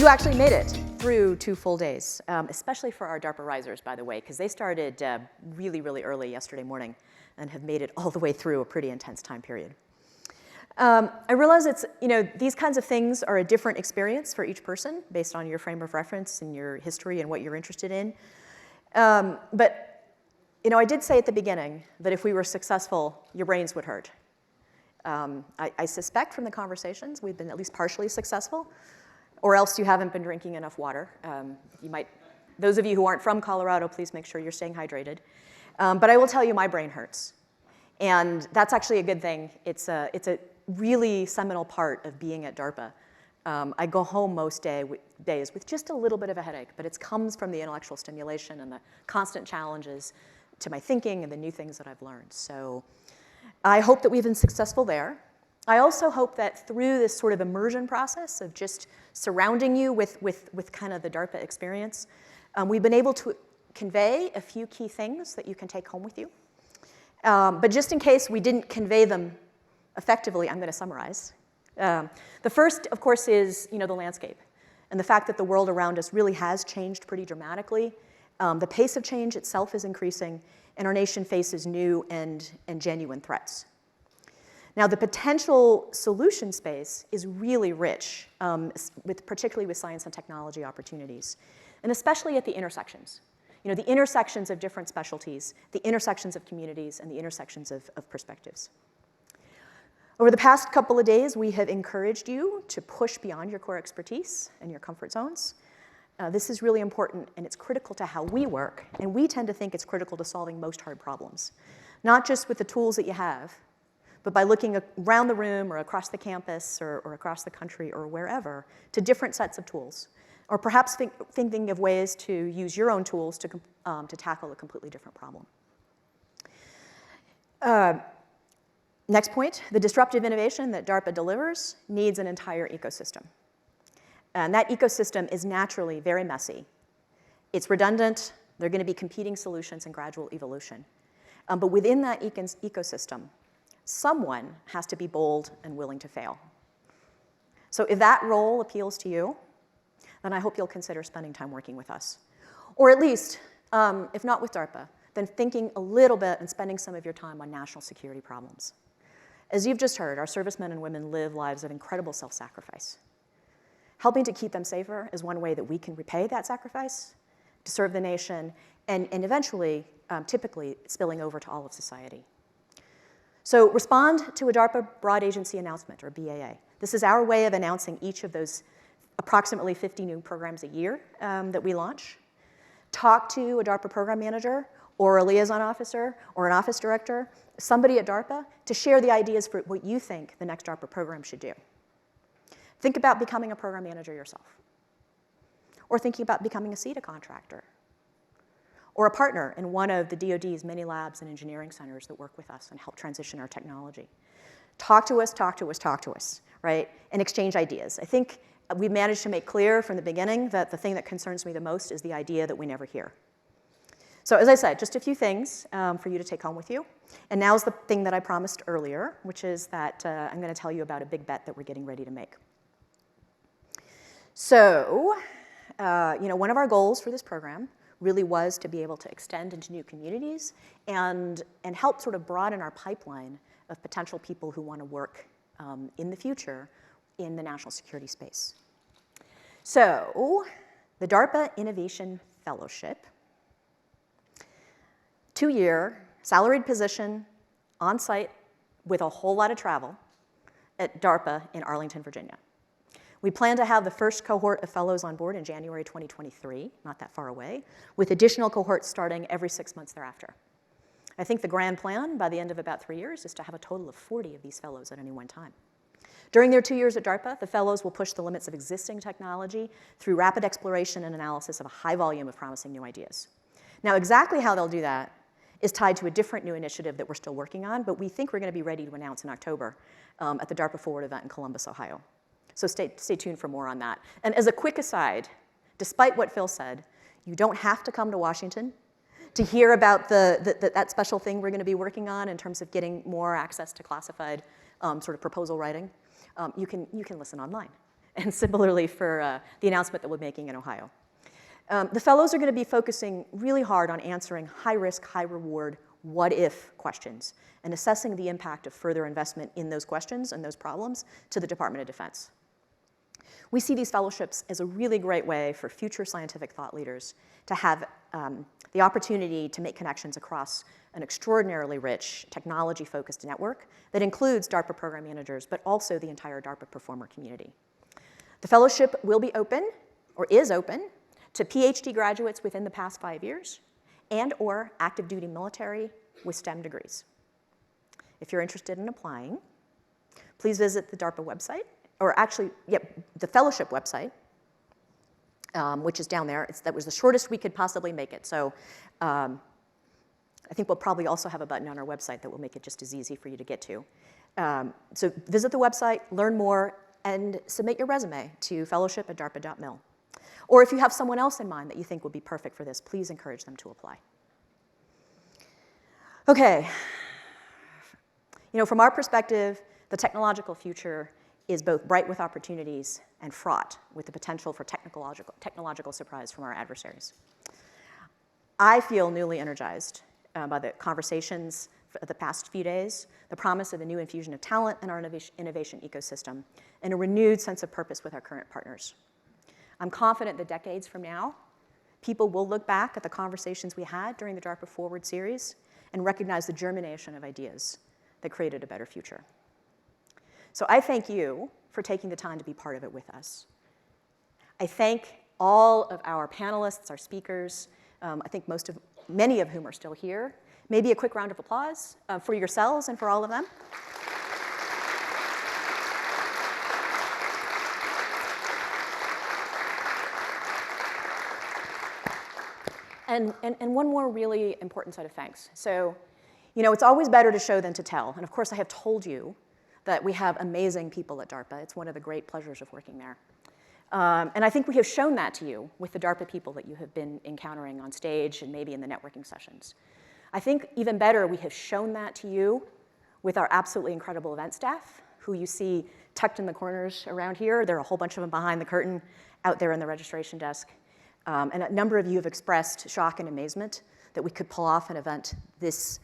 You actually made it through 2 full days, especially for our DARPA risers, by the way, because they started really, really early yesterday morning and have made it all the way through a pretty intense time period. I realize these kinds of things are a different experience for each person based on your frame of reference and your history and what you're interested in. But I did say at the beginning that if we were successful, your brains would hurt. I suspect from the conversations we've been at least partially successful, or else you haven't been drinking enough water. Those of you who aren't from Colorado, please make sure you're staying hydrated. But I will tell you, my brain hurts. And that's actually a good thing. It's a really seminal part of being at DARPA. I go home most days with just a little bit of a headache, but it comes from the intellectual stimulation and the constant challenges to my thinking and the new things that I've learned. So I hope that we've been successful there. I also hope that through this sort of immersion process of just surrounding you with kind of the DARPA experience, we've been able to convey a few key things that you can take home with you. But just in case we didn't convey them effectively, I'm going to summarize. The first, of course, is the landscape and the fact that the world around us really has changed pretty dramatically. The pace of change itself is increasing, and our nation faces new and genuine threats. Now, the potential solution space is really rich, particularly with science and technology opportunities, and especially at the intersections. The intersections of different specialties, the intersections of communities, and the intersections of perspectives. Over the past couple of days, we have encouraged you to push beyond your core expertise and your comfort zones. This is really important, and it's critical to how we work, and we tend to think it's critical to solving most hard problems, not just with the tools that you have, but by looking around the room or across the campus or across the country or wherever to different sets of tools, or perhaps thinking of ways to use your own tools to tackle a completely different problem. Next point, the disruptive innovation that DARPA delivers needs an entire ecosystem. And that ecosystem is naturally very messy. It's redundant. There are going to be competing solutions and gradual evolution. But within that ecosystem, someone has to be bold and willing to fail. So if that role appeals to you, then I hope you'll consider spending time working with us. Or at least, if not with DARPA, then thinking a little bit and spending some of your time on national security problems. As you've just heard, our servicemen and women live lives of incredible self-sacrifice. Helping to keep them safer is one way that we can repay that sacrifice to serve the nation and eventually, typically, spilling over to all of society. So respond to a DARPA Broad Agency Announcement, or BAA. This is our way of announcing each of those approximately 50 new programs a year that we launch. Talk to a DARPA program manager or a liaison officer or an office director, somebody at DARPA, to share the ideas for what you think the next DARPA program should do. Think about becoming a program manager yourself, or thinking about becoming a CETA contractor, or a partner in one of the DoD's many labs and engineering centers that work with us and help transition our technology. Talk to us, talk to us, talk to us, right? And exchange ideas. I think we've managed to make clear from the beginning that the thing that concerns me the most is the idea that we never hear. So as I said, just a few things for you to take home with you. And now's the thing that I promised earlier, which is that I'm going to tell you about a big bet that we're getting ready to make. So, one of our goals for this program really was to be able to extend into new communities and help sort of broaden our pipeline of potential people who want to work in the future in the national security space. So, the DARPA Innovation Fellowship, 2-year, salaried position, on-site, with a whole lot of travel at DARPA in Arlington, Virginia. We plan to have the first cohort of fellows on board in January 2023, not that far away, with additional cohorts starting every 6 months thereafter. I think the grand plan by the end of about 3 years is to have a total of 40 of these fellows at any one time. During their 2 years at DARPA, the fellows will push the limits of existing technology through rapid exploration and analysis of a high volume of promising new ideas. Now, exactly how they'll do that is tied to a different new initiative that we're still working on, but we think we're going to be ready to announce in October at the DARPA Forward event in Columbus, Ohio. So stay tuned for more on that. And as a quick aside, despite what Phil said, you don't have to come to Washington to hear about that special thing we're going to be working on in terms of getting more access to classified sort of proposal writing. You can listen online. and similarly for the announcement that we're making in Ohio. The fellows are going to be focusing really hard on answering high-risk, high-reward, what-if questions and assessing the impact of further investment in those questions and those problems to the Department of Defense. We see these fellowships as a really great way for future scientific thought leaders to have the opportunity to make connections across an extraordinarily rich, technology-focused network that includes DARPA program managers, but also the entire DARPA performer community. The fellowship will be open, or is open, to PhD graduates within the past 5 years and or active duty military with STEM degrees. If you're interested in applying, please visit the DARPA website, or actually, the fellowship website, which is down there. That was the shortest we could possibly make it. So I think we'll probably also have a button on our website that will make it just as easy for you to get to. So visit the website, learn more, and submit your resume to fellowship@darpa.mil. Or if you have someone else in mind that you think would be perfect for this, please encourage them to apply. Okay. From our perspective, the technological future is both bright with opportunities and fraught with the potential for technological surprise from our adversaries. I feel newly energized by the conversations of the past few days, the promise of a new infusion of talent in our innovation ecosystem, and a renewed sense of purpose with our current partners. I'm confident that decades from now, people will look back at the conversations we had during the DARPA Forward series and recognize the germination of ideas that created a better future. So I thank you for taking the time to be part of it with us. I thank all of our panelists, our speakers, I think many of whom are still here. Maybe a quick round of applause for yourselves and for all of them. And one more really important set of thanks. So, it's always better to show than to tell. And of course, I have told you that we have amazing people at DARPA. It's one of the great pleasures of working there. And I think we have shown that to you with the DARPA people that you have been encountering on stage and maybe in the networking sessions. I think even better, we have shown that to you with our absolutely incredible event staff, who you see tucked in the corners around here. There are a whole bunch of them behind the curtain out there in the registration desk. And a number of you have expressed shock and amazement that we could pull off an event this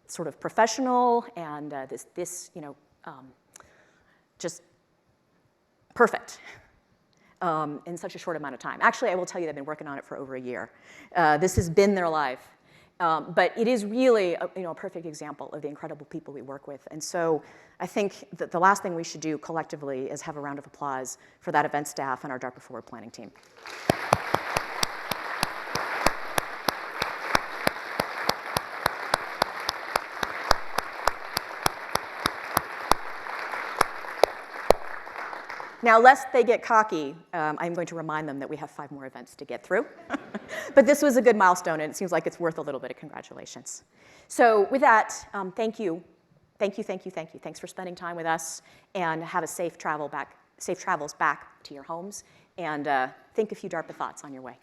sort of professional and just perfect in such a short amount of time. Actually, I will tell you they've been working on it for over a year. This has been their life. But it is really a perfect example of the incredible people we work with. And so I think that the last thing we should do collectively is have a round of applause for that event staff and our DARPA Forward planning team. Now, lest they get cocky, I'm going to remind them that we have 5 more events to get through. But this was a good milestone, and it seems like it's worth a little bit of congratulations. So with that, thank you. Thank you, thank you, thank you. Thanks for spending time with us, and have a safe travels back to your homes, and think a few DARPA thoughts on your way.